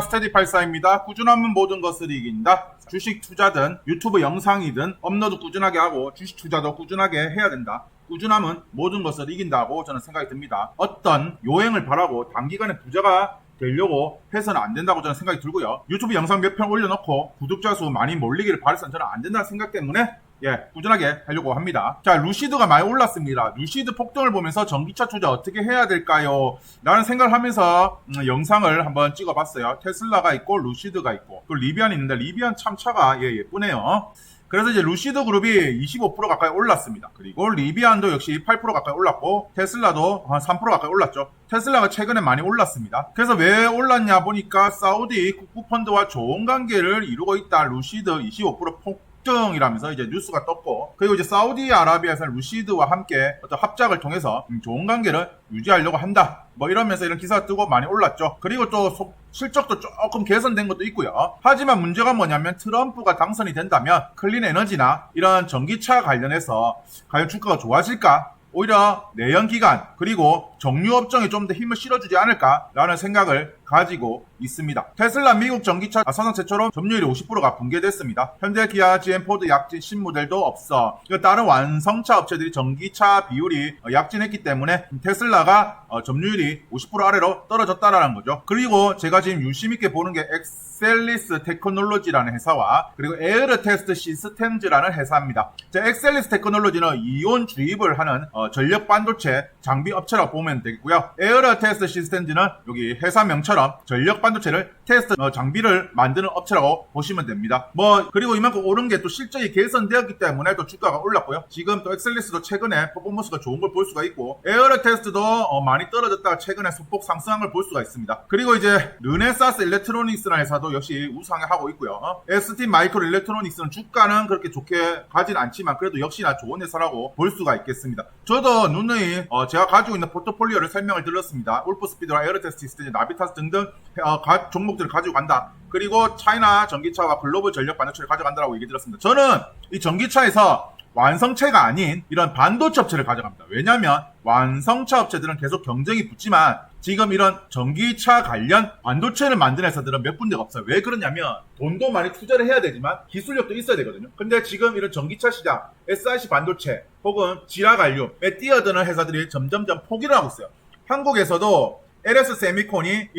스테디84입니다. 꾸준함은 모든 것을 이긴다. 주식 투자든 유튜브 영상이든 업로드 꾸준하게 하고 주식 투자도 꾸준하게 해야 된다. 꾸준함은 모든 것을 이긴다고 저는 생각이 듭니다. 어떤 요행을 바라고 단기간에 부자가 되려고 해서는 안 된다고 저는 생각이 들고요. 유튜브 영상 몇 편 올려놓고 구독자 수 많이 몰리기를 바라서는 저는 안 된다는 생각 때문에 꾸준하게 하려고 합니다. 자, 루시드가 많이 올랐습니다. 루시드 폭등을 보면서 전기차 투자 어떻게 해야 될까요? 라는 생각을 하면서 영상을 한번 찍어봤어요. 테슬라가 있고 루시드가 있고 또 리비안이 있는데 리비안 참 차가 예쁘네요. 그래서 이제 루시드 그룹이 25% 가까이 올랐습니다. 그리고 리비안도 역시 8% 가까이 올랐고 테슬라도 한 3% 가까이 올랐죠. 테슬라가 최근에 많이 올랐습니다. 그래서 왜 올랐냐 보니까 사우디 국부펀드와 좋은 관계를 이루고 있다. 루시드 25% 폭등이라면서 이제 뉴스가 떴고, 그리고 이제 사우디아라비아에서 루시드와 함께 어떤 합작을 통해서 좋은 관계를 유지하려고 한다. 뭐 이러면서 이런 기사가 뜨고 많이 올랐죠. 그리고 또 실적도 조금 개선된 것도 있고요. 하지만 문제가 뭐냐면 트럼프가 당선이 된다면 클린 에너지나 이런 전기차 관련해서 과연 주가가 좋아질까? 오히려 내연기관 그리고 정유업종에 좀 더 힘을 실어주지 않을까라는 생각을 가지고 있습니다. 테슬라 미국 전기차 사상 최초로 점유율이 50%가 붕괴됐습니다. 현대, 기아, GM, 포드 약진 신모델도 없어. 다른 완성차 업체들이 전기차 비율이 약진했기 때문에 테슬라가 점유율이 50% 아래로 떨어졌다라는 거죠. 그리고 제가 지금 유심 있게 보는 게 엑셀리스 테크놀로지라는 회사와 그리고 에어르 테스트 시스템즈라는 회사입니다. 엑셀리스 테크놀로지는 이온 주입을 하는 전력 반도체 장비 업체라고 보면 되겠고요. 에어르 테스트 시스템즈는 여기 회사 명처럼 전력 반도체를 테스트 장비를 만드는 업체라고 보시면 됩니다. 그리고 이만큼 오른 게 또 실적이 개선되었기 때문에 또 주가가 올랐고요. 지금 또 엑셀리스도 최근에 퍼포먼스가 좋은 걸 볼 수가 있고, 에어르 테스트도 많이 떨어졌다가 최근에 소폭 상승한 걸 볼 수가 있습니다. 그리고 이제 르네사스 일렉트로닉스라는 회사도 역시 우상향하고 있고요. ST 마이크로 일렉트로닉스는 주가는 그렇게 좋게 가진 않지만 그래도 역시나 좋은 회사라고 볼 수가 있겠습니다. 저도 누누이 제가 가지고 있는 포트폴리오를 설명을 드렸습니다. 울프스피드와 에어르테스트 시스템, 나비타스 등등 종목들을 가지고 간다. 그리고 차이나 전기차와 글로벌 전력 반도체를 가져간다라고 얘기 드렸습니다. 저는 이 전기차에서 완성체가 아닌 이런 반도체 업체를 가져갑니다. 왜냐하면 완성차 업체들은 계속 경쟁이 붙지만 지금 이런 전기차 관련 반도체를 만드는 회사들은 몇 군데가 없어요. 왜 그러냐면 돈도 많이 투자를 해야 되지만 기술력도 있어야 되거든요. 근데 지금 이런 전기차 시장, SiC 반도체 혹은 지라갈륨에 뛰어드는 회사들이 점점점 포기를 하고 있어요. 한국에서도 LS 세미콘이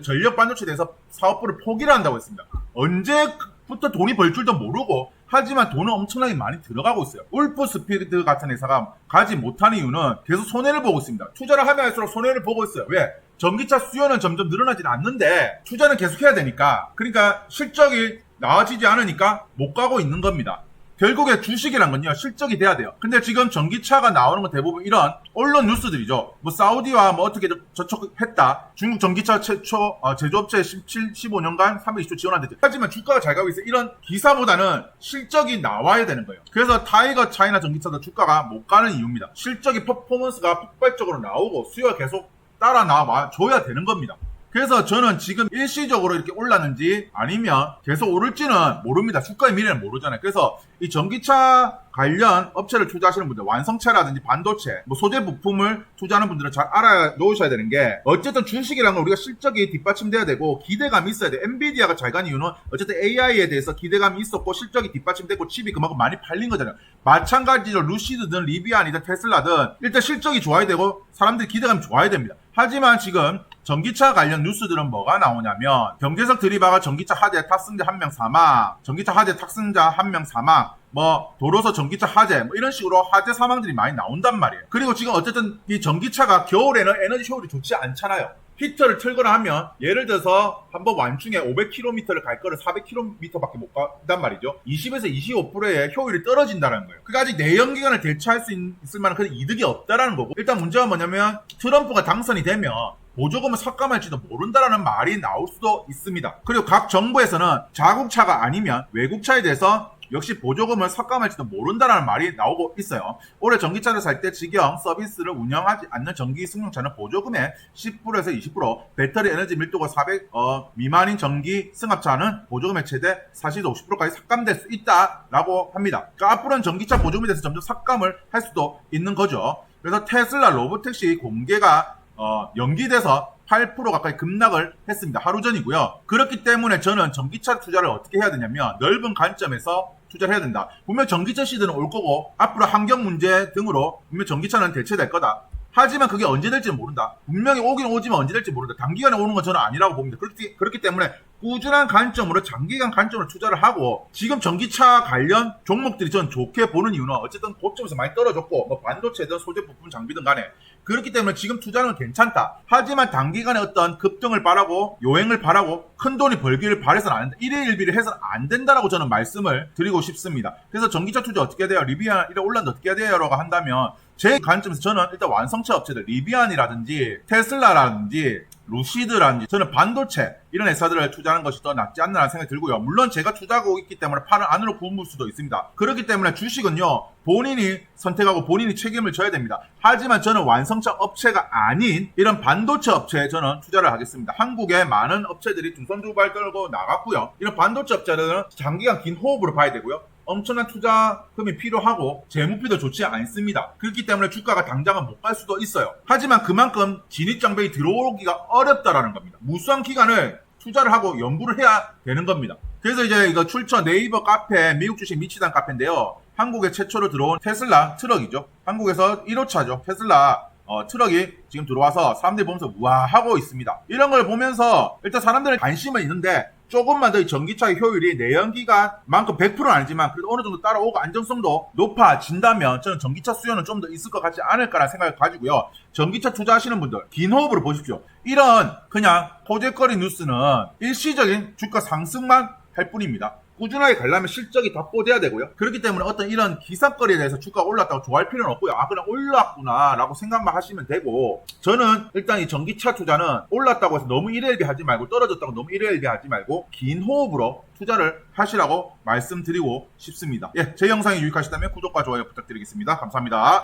전력 반도체에 대해서 사업부를 포기를 한다고 했습니다. 언제부터 돈이 벌 줄도 모르고 하지만 돈은 엄청나게 많이 들어가고 있어요. 울프스피드 같은 회사가 가지 못하는 이유는 계속 손해를 보고 있습니다. 투자를 하면 할수록 손해를 보고 있어요. 왜? 전기차 수요는 점점 늘어나진 않는데 투자는 계속 해야 되니까, 그러니까 실적이 나아지지 않으니까 못 가고 있는 겁니다. 결국에 주식이란 건요, 실적이 돼야 돼요. 근데 지금 전기차가 나오는 건 대부분 이런 언론 뉴스들이죠. 사우디와 어떻게 저촉했다. 중국 전기차 최초 제조업체 15년간 320조 지원한댔죠. 하지만 주가가 잘 가고 있어요. 이런 기사보다는 실적이 나와야 되는 거예요. 그래서 타이거 차이나 전기차도 주가가 못 가는 이유입니다. 실적이 퍼포먼스가 폭발적으로 나오고 수요가 계속 따라 나와줘야 되는 겁니다. 그래서 저는 지금 일시적으로 이렇게 올랐는지 아니면 계속 오를지는 모릅니다. 주가의 미래는 모르잖아요. 그래서 이 전기차 관련 업체를 투자하시는 분들, 완성차라든지 반도체, 소재 부품을 투자하는 분들은 잘 알아 놓으셔야 되는 게, 어쨌든 주식이라는 건 우리가 실적이 뒷받침돼야 되고 기대감이 있어야 돼. 엔비디아가 잘 간 이유는 어쨌든 AI에 대해서 기대감이 있었고 실적이 뒷받침되고 칩이 그만큼 많이 팔린 거잖아요. 마찬가지로 루시드든 리비안이든 테슬라든 일단 실적이 좋아야 되고 사람들이 기대감이 좋아야 됩니다. 하지만 지금 전기차 관련 뉴스들은 뭐가 나오냐면, 경제석 드리바가 전기차 하재 탑승자 1명 사망, 전기차 하재 탑승자 1명 사망, 도로서 전기차 화재, 이런 식으로 화재 사망들이 많이 나온단 말이에요. 그리고 지금 어쨌든 이 전기차가 겨울에는 에너지 효율이 좋지 않잖아요. 히터를 틀거나 하면 예를 들어서 한번 완충에 500km를 갈 거를 400km밖에 못 간단 말이죠. 20에서 25%의 효율이 떨어진다는 거예요. 그러니까 아직 내연기관을 대체할 수 있을 만한 그런 이득이 없다라는 거고, 일단 문제가 뭐냐면 트럼프가 당선이 되면 보조금을 삭감할지도 모른다라는 말이 나올 수도 있습니다. 그리고 각 정부에서는 자국차가 아니면 외국차에 대해서 역시 보조금을 삭감할지도 모른다라는 말이 나오고 있어요. 올해 전기차를 살 때 직영 서비스를 운영하지 않는 전기 승용차는 보조금의 10%에서 20%, 배터리 에너지 밀도가 400 미만인 전기 승합차는 보조금의 최대 40에서 50%까지 삭감될 수 있다라고 합니다. 그러니까 앞으로는 전기차 보조금에 대해서 점점 삭감을 할 수도 있는 거죠. 그래서 테슬라 로보택시 공개가 연기돼서 8% 가까이 급락을 했습니다. 하루 전이고요. 그렇기 때문에 저는 전기차 투자를 어떻게 해야 되냐면 넓은 관점에서 투자를 해야 된다. 분명 전기차 시대는 올 거고 앞으로 환경 문제 등으로 분명 전기차는 대체될 거다. 하지만 그게 언제 될지는 모른다. 분명히 오긴 오지만 언제 될지 모른다. 단기간에 오는 건 저는 아니라고 봅니다. 그렇기 때문에 꾸준한 관점으로 장기간 관점으로 투자를 하고 지금 전기차 관련 종목들이 저는 좋게 보는 이유는 어쨌든 고점에서 많이 떨어졌고 뭐 반도체든 소재 부품 장비든 간에 그렇기 때문에 지금 투자는 괜찮다. 하지만 단기간에 어떤 급등을 바라고 요행을 바라고 큰 돈이 벌기를 바라서는 안 된다. 일일비를 해서는 안 된다라고 저는 말씀을 드리고 싶습니다. 그래서 전기차 투자 어떻게 해야 돼요? 리비안 이래 올랐는데 어떻게 해야 돼요? 라고 한다면 제 관점에서 저는 일단 완성차 업체들 리비안이라든지 테슬라라든지 루시드라든지 저는 반도체 이런 회사들을 투자하는 것이 더 낫지 않나라는 생각이 들고요. 물론 제가 투자하고 있기 때문에 팔을 안으로 굽을 수도 있습니다. 그렇기 때문에 주식은요 본인이 선택하고 본인이 책임을 져야 됩니다. 하지만 저는 완성차 업체가 아닌 이런 반도체 업체에 저는 투자를 하겠습니다. 한국에 많은 업체들이 중선두발 떨고 나갔고요. 이런 반도체 업체들은 장기간 긴 호흡으로 봐야 되고요. 엄청난 투자금이 필요하고 재무피도 좋지 않습니다. 그렇기 때문에 주가가 당장은 못 갈 수도 있어요. 하지만 그만큼 진입장벽이 들어오기가 어렵다라는 겁니다. 무수한 기간을 투자를 하고 연구를 해야 되는 겁니다. 그래서 이제 이거 출처 네이버 카페 미국 주식 미치단 카페인데요. 한국에 최초로 들어온 테슬라 트럭이죠. 한국에서 1호차죠. 테슬라 트럭이 지금 들어와서 사람들이 보면서 우와 하고 있습니다. 이런 걸 보면서 일단 사람들은 관심은 있는데 조금만 더 이 전기차의 효율이 내연기관만큼 100%는 아니지만 그래도 어느 정도 따라오고 안정성도 높아진다면 저는 전기차 수요는 좀 더 있을 것 같지 않을까라는 생각을 가지고요. 전기차 투자하시는 분들 긴 호흡으로 보십시오. 이런 그냥 호재거리 뉴스는 일시적인 주가 상승만 할 뿐입니다. 꾸준하게 가려면 실적이 덮고돼야 되고요. 그렇기 때문에 어떤 이런 기사거리에 대해서 주가가 올랐다고 좋아할 필요는 없고요. 아 그냥 올랐구나 라고 생각만 하시면 되고 저는 일단 이 전기차 투자는 올랐다고 해서 너무 일일비 하지 말고 떨어졌다고 너무 일일비 하지 말고 긴 호흡으로 투자를 하시라고 말씀드리고 싶습니다. 예, 제 영상이 유익하시다면 구독과 좋아요 부탁드리겠습니다. 감사합니다.